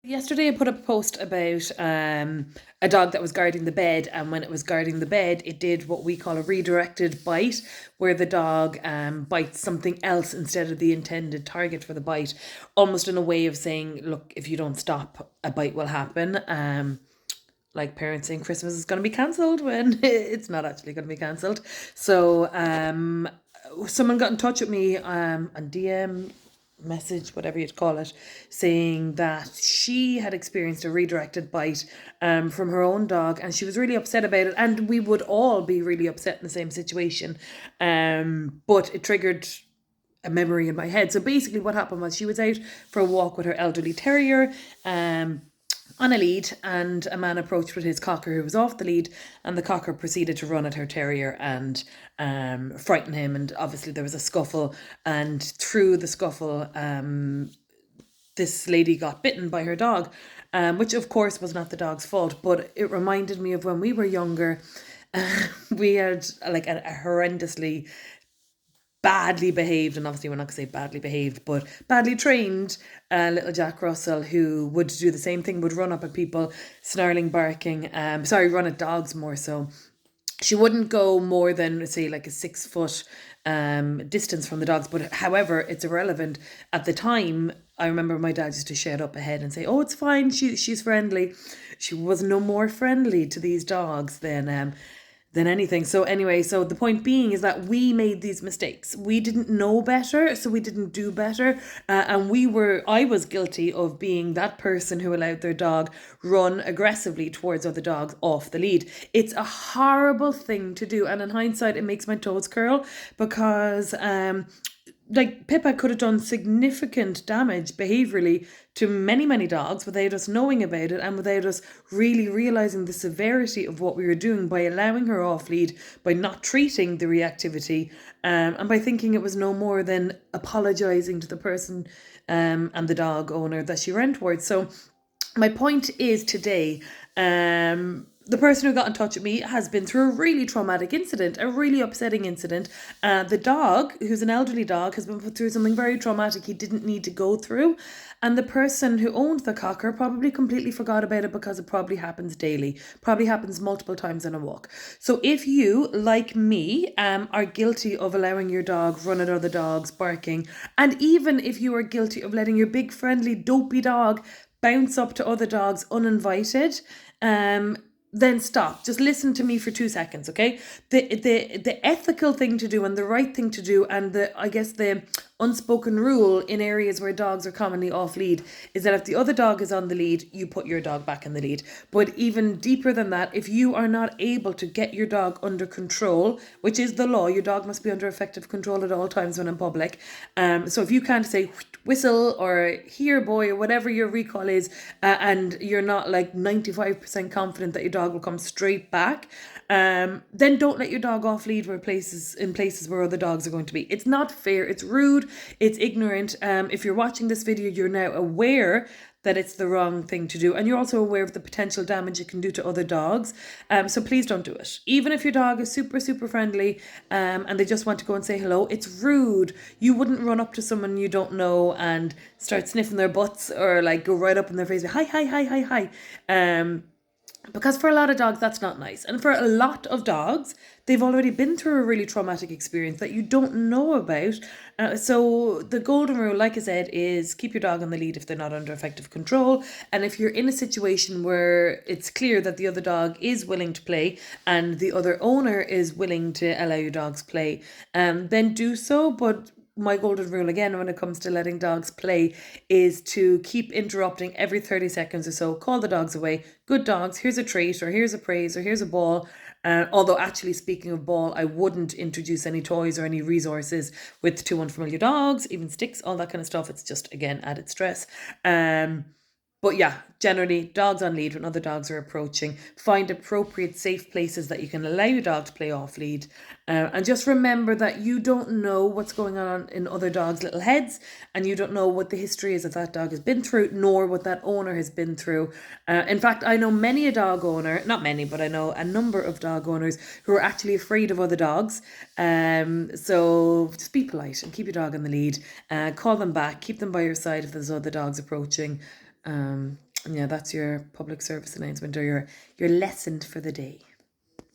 Yesterday, I put up a post about a dog that was guarding the bed, and when it was guarding the bed, it did what we call a redirected bite, where the dog bites something else instead of the intended target for the bite, almost in a way of saying, "Look, if you don't stop, a bite will happen." Like parents saying Christmas is going to be cancelled when it's not actually going to be cancelled. So someone got in touch with me on DM message, whatever you'd call it, saying that she had experienced a redirected bite from her own dog, and she was really upset about it. And we would all be really upset in the same situation. But it triggered a memory in my head. So basically, what happened was she was out for a walk with her elderly terrier. On a lead, and a man approached with his cocker who was off the lead, and the cocker proceeded to run at her terrier and frighten him. And obviously there was a scuffle, and through the scuffle this lady got bitten by her dog, which of course was not the dog's fault, but it reminded me of when we were younger. We had like a horrendously badly behaved, and obviously we're not going to say badly behaved, but badly trained little Jack Russell, who would do the same thing, would run up at people, snarling, barking, run at dogs more so. She wouldn't go more than, say, like a 6 foot distance from the dogs, but however, it's irrelevant. At the time, I remember my dad used to shout up ahead and say, "Oh, it's fine, she's friendly." She was no more friendly to these dogs than anything. So anyway, so the point being is that we made these mistakes. We didn't know better, so we didn't do better. And I was guilty of being that person who allowed their dog run aggressively towards other dogs off the lead. It's a horrible thing to do. And in hindsight, it makes my toes curl because like Pippa could have done significant damage behaviourally to many, many dogs without us knowing about it, and without us really realising the severity of what we were doing by allowing her off lead, by not treating the reactivity, and by thinking it was no more than apologising to the person and the dog owner that she ran towards. So my point is today, the person who got in touch with me has been through a really traumatic incident, a really upsetting incident. The dog, who's an elderly dog, has been put through something very traumatic he didn't need to go through. And the person who owned the cocker probably completely forgot about it, because it probably happens daily, probably happens multiple times in a walk. So if you, like me, are guilty of allowing your dog run at other dogs, barking, and even if you are guilty of letting your big, friendly, dopey dog bounce up to other dogs uninvited, then stop. Just listen to me for 2 seconds, okay? The ethical thing to do, and the right thing to do, and the unspoken rule in areas where dogs are commonly off lead, is that if the other dog is on the lead, you put your dog back in the lead. But even deeper than that, if you are not able to get your dog under control, which is the law, your dog must be under effective control at all times when in public. So if you can't say whistle or here boy or whatever your recall is, and you're not like 95% confident that your dog will come straight back, then don't let your dog off lead in places where other dogs are going to be. It's not fair, it's rude, it's ignorant. If you're watching this video, you're now aware that it's the wrong thing to do, and you're also aware of the potential damage it can do to other dogs. So please don't do it. Even if your dog is super, super friendly, and they just want to go and say hello, it's rude. You wouldn't run up to someone you don't know and start sniffing their butts, or like go right up in their face, hi, hi, hi, hi, hi. Because for a lot of dogs, that's not nice. And for a lot of dogs, they've already been through a really traumatic experience that you don't know about. So the golden rule, like I said, is keep your dog on the lead if they're not under effective control. And if you're in a situation where it's clear that the other dog is willing to play, and the other owner is willing to allow your dogs play, then do so. But my golden rule again when it comes to letting dogs play is to keep interrupting every 30 seconds or so. Call the dogs away. Good dogs, here's a treat, or here's a praise, or here's a ball. Although actually, speaking of ball, I wouldn't introduce any toys or any resources with two unfamiliar dogs, even sticks, all that kind of stuff. It's just, again, added stress. But yeah, generally, dogs on lead when other dogs are approaching. Find appropriate, safe places that you can allow your dog to play off lead. And just remember that you don't know what's going on in other dogs' little heads, and you don't know what the history is that dog has been through, nor what that owner has been through. In fact, I know many a dog owner, not many, but I know a number of dog owners who are actually afraid of other dogs. So just be polite and keep your dog on the lead. Call them back, keep them by your side if there's other dogs approaching. Yeah, that's your public service announcement or your lesson for the day.